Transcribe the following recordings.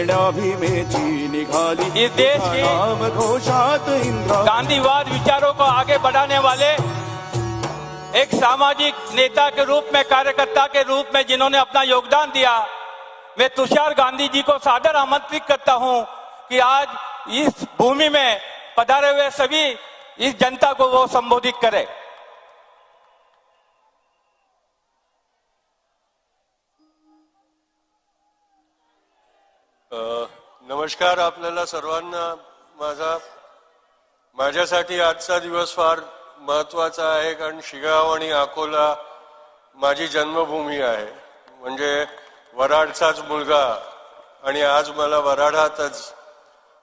निघाली इस देश की घोषात गांधीवाद विचारों को आगे बढ़ाने वाले एक सामाजिक नेता के रूप में, कार्यकर्ता के रूप में जिन्होंने अपना योगदान दिया, मैं तुषार गांधी जी को सादर आमंत्रित करता हूं कि आज इस भूमि में पधारे हुए सभी इस जनता को वो संबोधित करें। नमस्कार आपल्याला सर्वांना। माझ्यासाठी आजचा दिवस फार महत्त्वाचा आहे, कारण शिगाव आणि अकोला माझी जन्मभूमी आहे। म्हणजे वराडचाच मुलगा, आणि आज मला वराडातच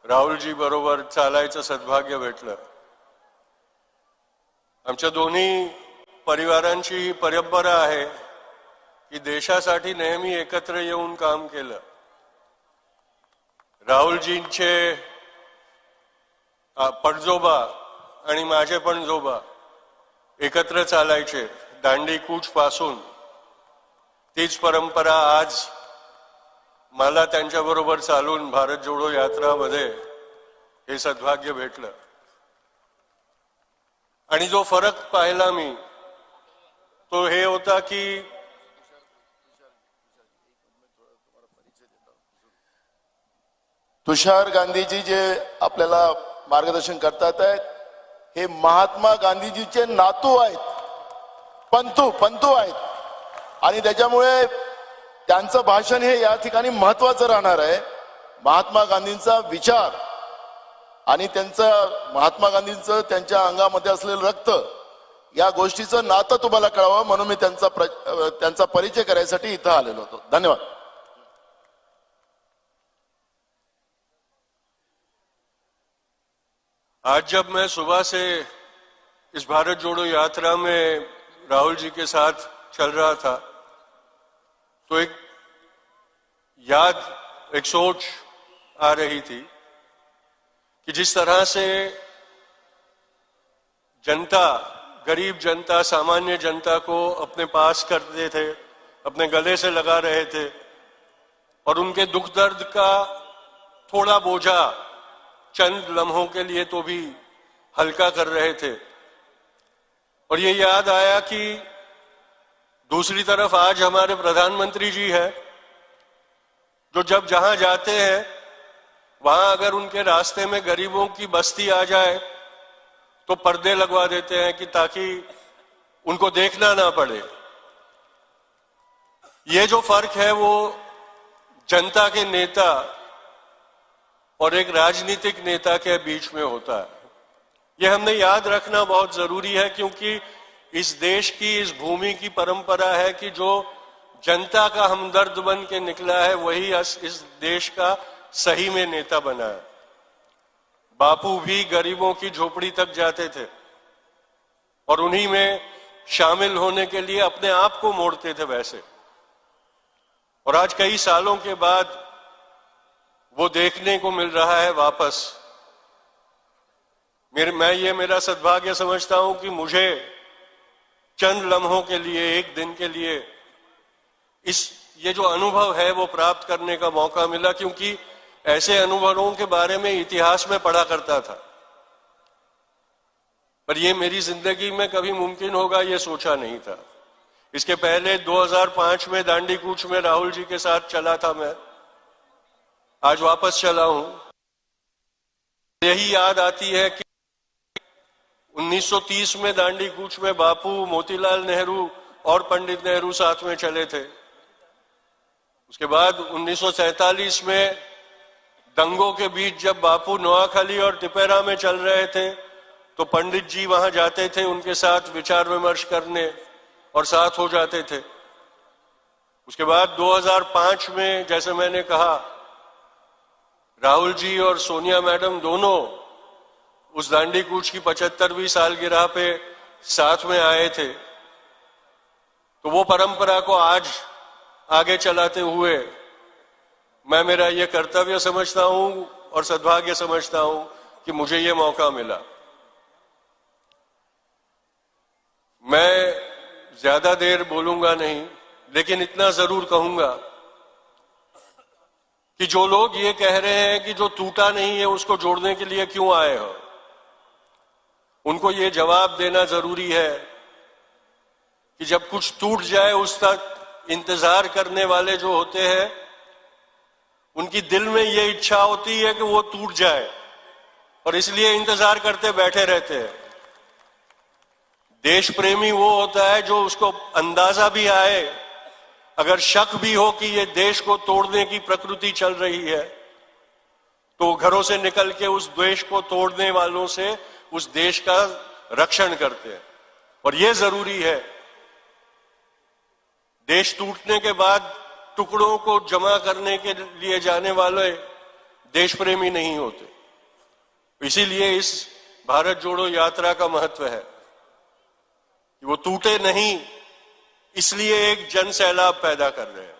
राहुलजी बरोबर चालायचं सद्भाग्य भेटलं। आमच्या दोन्ही परिवारांची ही परंपरा आहे की देशासाठी नेहमी एकत्र येऊन काम केलं। राहुलजींचे पणजोबा आणि माझे पणजोबा एकत्र चालायचे दांडी कूच पासून। तीच परंपरा आज मला त्यांच्याबरोबर चालून भारत जोडो यात्रामध्ये हे सद्भाग्य भेटलं। आणि जो फरक पाहिला मी तो हे होता की तुषार गांधीजी जे आपल्याला मार्गदर्शन करतात आहेत, हे महात्मा गांधीजीचे नातू आहेत, पंतू आहेत। आणि त्याच्यामुळे त्यांचं भाषण हे या ठिकाणी महत्त्वाचं राहणार आहे। महात्मा गांधींचा विचार आणि महात्मा गांधींचं त्यांच्या अंगामध्ये असलेलं रक्त, या गोष्टीचं नातं तुम्हाला कळावं म्हणून मी त्यांचा परिचय करायसाठी इथं आलेलो होतो। धन्यवाद। आज जब मैं सुबह से इस भारत जोड़ो यात्रा में राहुल जी के साथ चल रहा था, तो एक याद, एक सोच आ रही थी कि जिस तरह से जनता, गरीब जनता, सामान्य जनता को अपने पास करते थे, अपने गले से लगा रहे थे और उनके दुख दर्द का थोड़ा बोझा चंद लम्हों के लिए तो भी हल्का कर रहे थे। और ये याद आया कि दूसरी तरफ आज हमारे प्रधानमंत्री जी हैं, जो जब जहां जाते हैं वहां अगर उनके रास्ते में गरीबों की बस्ती आ जाए तो पर्दे लगवा देते हैं कि ताकि उनको देखना ना पड़े। ये जो फर्क है वो जनता के नेता और एक राजनीतिक नेता के बीच में होता है। यह हमने याद रखना बहुत जरूरी है, क्योंकि इस देश की, इस भूमि की परंपरा है कि जो जनता का हमदर्द बन के निकला है वही इस देश का सही में नेता बना है। बापू भी गरीबों की झोपड़ी तक जाते थे और उन्हीं में शामिल होने के लिए अपने आप को मोड़ते थे वैसे। और आज कई सालों के बाद वो देखने को मिल रहा है वापस। मैं ये मेरा सद्भाग्य समझता हूं कि मुझे चंद लम्हों के लिए, एक दिन के लिए ये जो अनुभव है वो प्राप्त करने का मौका मिला, क्योंकि ऐसे अनुभवों के बारे में इतिहास में पढ़ा करता था, पर ये मेरी जिंदगी में कभी मुमकिन होगा ये सोचा नहीं था। इसके पहले 2005 में दांडी कूच में राहुल जी के साथ चला था मैं, आज वापस चला हूं। यही याद आती है कि 1930 में दांडी कूच में बापू, मोतीलाल नेहरू और पंडित नेहरू साथ में चले थे। उसके बाद 1947 में दंगों के बीच जब बापू नोआखाली और टिपेरा में चल रहे थे तो पंडित जी वहां जाते थे उनके साथ विचार विमर्श करने और साथ हो जाते थे। उसके बाद 2005 में, जैसे मैंने कहा, राहुल जी और सोनिया मैडम दोनों उस दांडी कूच की 75वीं सालगिरह पे साथ में आए थे। तो वो परंपरा को आज आगे चलाते हुए मैं मेरा ये कर्तव्य समझता हूं और सद्भाग्य समझता हूं कि मुझे ये मौका मिला। मैं ज्यादा देर बोलूंगा नहीं, लेकिन इतना जरूर कहूंगा कि जो लोग ये कह रहे हैं कि जो टूटा नहीं है उसको जोड़ने के लिए क्यों आए हो, उनको ये जवाब देना जरूरी है कि जब कुछ टूट जाए उस तक इंतजार करने वाले जो होते हैं उनकी दिल में ये इच्छा होती है कि वो टूट जाए और इसलिए इंतजार करते बैठे रहते हैं। देश प्रेमी वो होता है जो उसको अंदाजा भी आए, अगर शक भी हो कि ये देश को तोड़ने की प्रकृति चल रही है, तो घरों से निकल के उस देश को तोड़ने वालों से उस देश का रक्षण करते हैं। और ये जरूरी है, देश टूटने के बाद टुकड़ों को जमा करने के लिए जाने वाले देश प्रेमी नहीं होते। इसीलिए इस भारत जोड़ो यात्रा का महत्व है कि वो टूटे नहीं, इसलिए एक जन सैलाब पैदा कर रहे हैं।